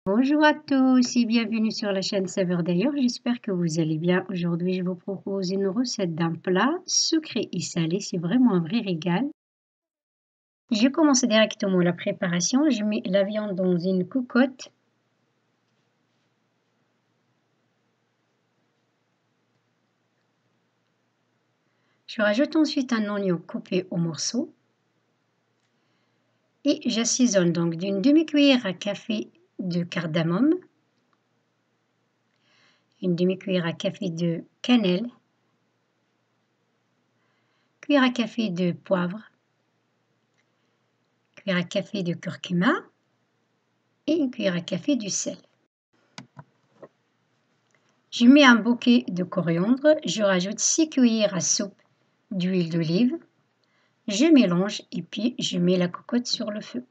Bonjour à tous et bienvenue sur la chaîne Saveurs d'ailleurs, j'espère que vous allez bien. Aujourd'hui, je vous propose une recette d'un plat sucré et salé, c'est vraiment un vrai régal. Je commence directement la préparation, je mets la viande dans une cocotte. Je rajoute ensuite un oignon coupé en morceaux et j'assaisonne donc d'une demi-cuillère à café de cardamome, une demi-cuillère à café de cannelle, cuillère à café de poivre, cuillère à café de curcuma et une cuillère à café de sel. Je mets un bouquet de coriandre, je rajoute 6 cuillères à soupe d'huile d'olive, je mélange et puis je mets la cocotte sur le feu.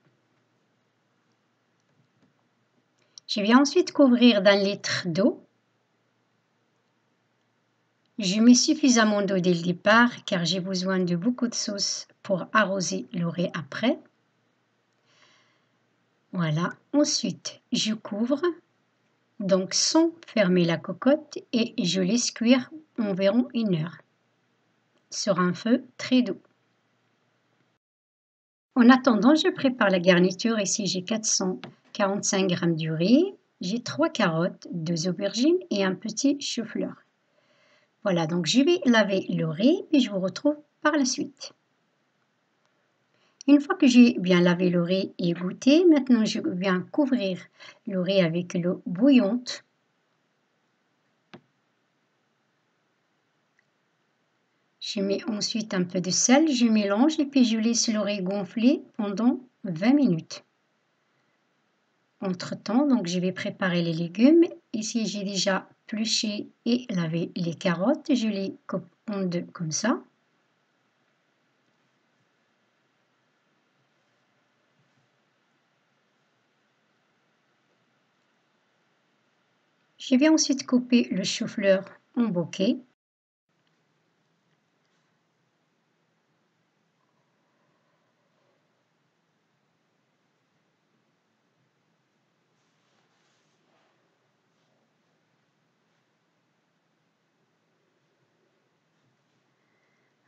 Je vais ensuite couvrir d'un litre d'eau. Je mets suffisamment d'eau dès le départ car j'ai besoin de beaucoup de sauce pour arroser le riz après. Voilà, ensuite je couvre, donc sans fermer la cocotte et je laisse cuire environ 1 heure sur un feu très doux. En attendant, je prépare la garniture. Ici, j'ai 445 g de riz, j'ai 3 carottes, 2 aubergines et un petit chou-fleur. Voilà, donc je vais laver le riz et je vous retrouve par la suite. Une fois que j'ai bien lavé le riz et égoutter, maintenant je viens couvrir le riz avec l'eau bouillante. Je mets ensuite un peu de sel, je mélange et puis je laisse le riz gonfler pendant 20 minutes. Entre-temps, donc je vais préparer les légumes. Ici, j'ai déjà épluché et lavé les carottes. Je les coupe en deux comme ça. Je vais ensuite couper le chou-fleur en bouquet.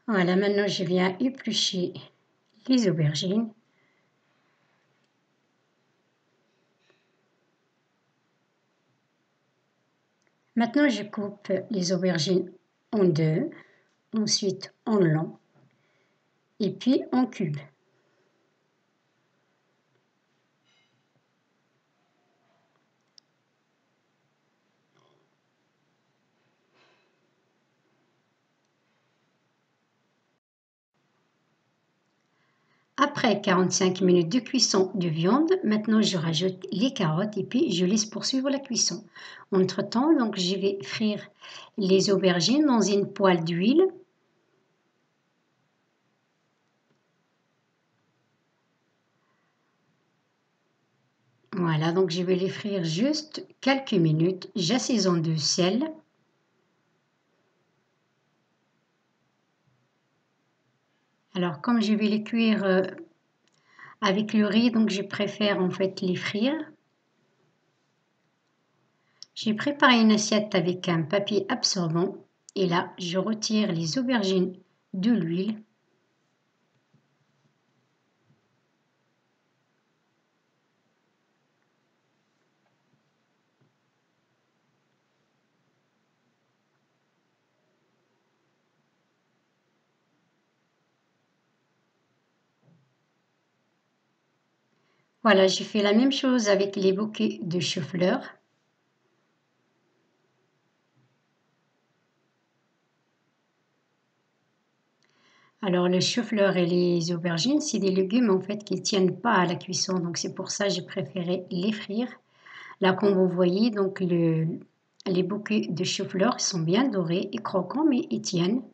Voilà, maintenant je viens éplucher les aubergines. Maintenant, je coupe les aubergines en deux, ensuite en long et puis en cubes. Après 45 minutes de cuisson de viande, maintenant je rajoute les carottes et puis je laisse poursuivre la cuisson. Entre-temps, donc je vais frire les aubergines dans une poêle d'huile. Voilà, donc je vais les frire juste quelques minutes. J'assaisonne de sel. Alors comme je vais les cuire avec le riz, donc je préfère en fait les frire. J'ai préparé une assiette avec un papier absorbant et là, je retire les aubergines de l'huile. Voilà, j'ai fait la même chose avec les bouquets de chou-fleur. Alors le chou-fleur et les aubergines, c'est des légumes en fait qui ne tiennent pas à la cuisson, donc c'est pour ça que j'ai préféré les frire. Là, comme vous voyez, donc les bouquets de chou-fleur sont bien dorés et croquants, mais ils tiennent.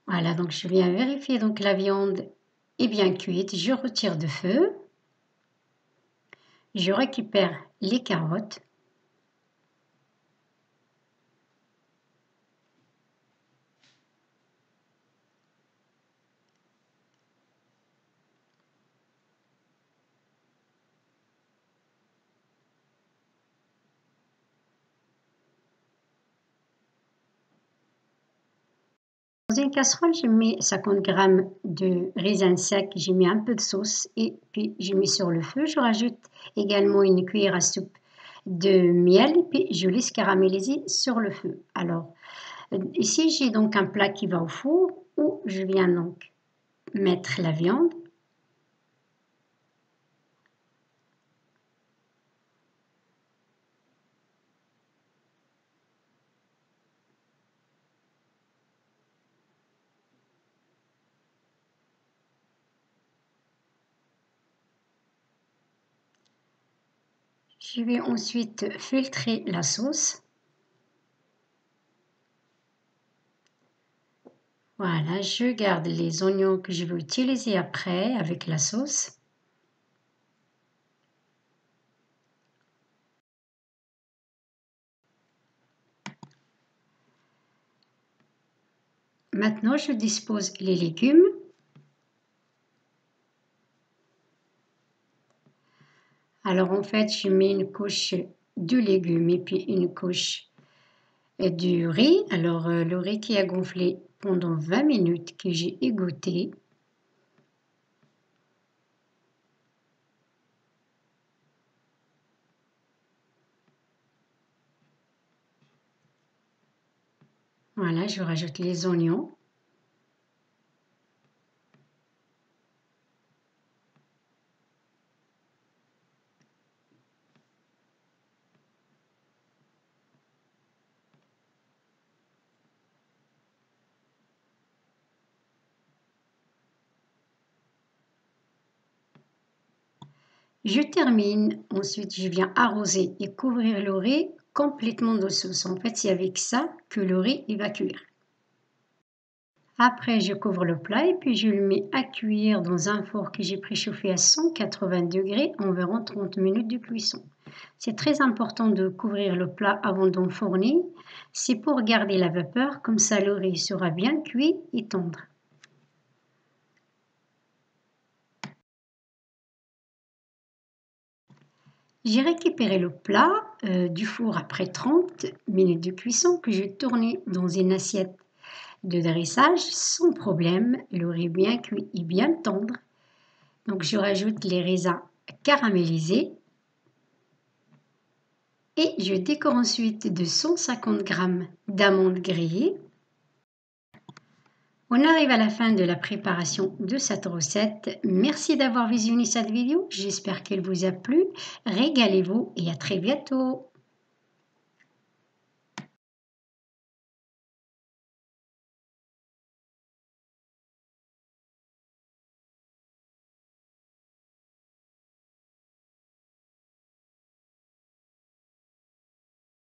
Voilà, donc je viens vérifier donc la viande est bien cuite. Je retire de feu. Je récupère les carottes. Dans une casserole, j'ai mis 50 g de raisins secs, j'ai mis un peu de sauce et puis j'ai mis sur le feu. Je rajoute également une cuillère à soupe de miel et puis je laisse caraméliser sur le feu. Alors, ici, j'ai donc un plat qui va au four où je viens donc mettre la viande. Je vais ensuite filtrer la sauce. Voilà, je garde les oignons que je vais utiliser après avec la sauce. Maintenant, je dispose les légumes. Alors en fait, je mets une couche de légumes et puis une couche du riz. Alors le riz qui a gonflé pendant 20 minutes que j'ai égoutté. Voilà, je rajoute les oignons. Je termine, ensuite je viens arroser et couvrir le riz complètement de sauce. En fait, c'est avec ça que le riz il va cuire. Après, je couvre le plat et puis je le mets à cuire dans un four que j'ai préchauffé à 180 degrés, environ 30 minutes de cuisson. C'est très important de couvrir le plat avant d'enfourner. C'est pour garder la vapeur, comme ça le riz sera bien cuit et tendre. J'ai récupéré le plat du four après 30 minutes de cuisson que j'ai tourné dans une assiette de dressage sans problème. Le riz bien cuit et bien tendre. Donc je rajoute les raisins caramélisés et je décore ensuite de 150 g d'amandes grillées. On arrive à la fin de la préparation de cette recette. Merci d'avoir visionné cette vidéo. J'espère qu'elle vous a plu. Régalez-vous et à très bientôt.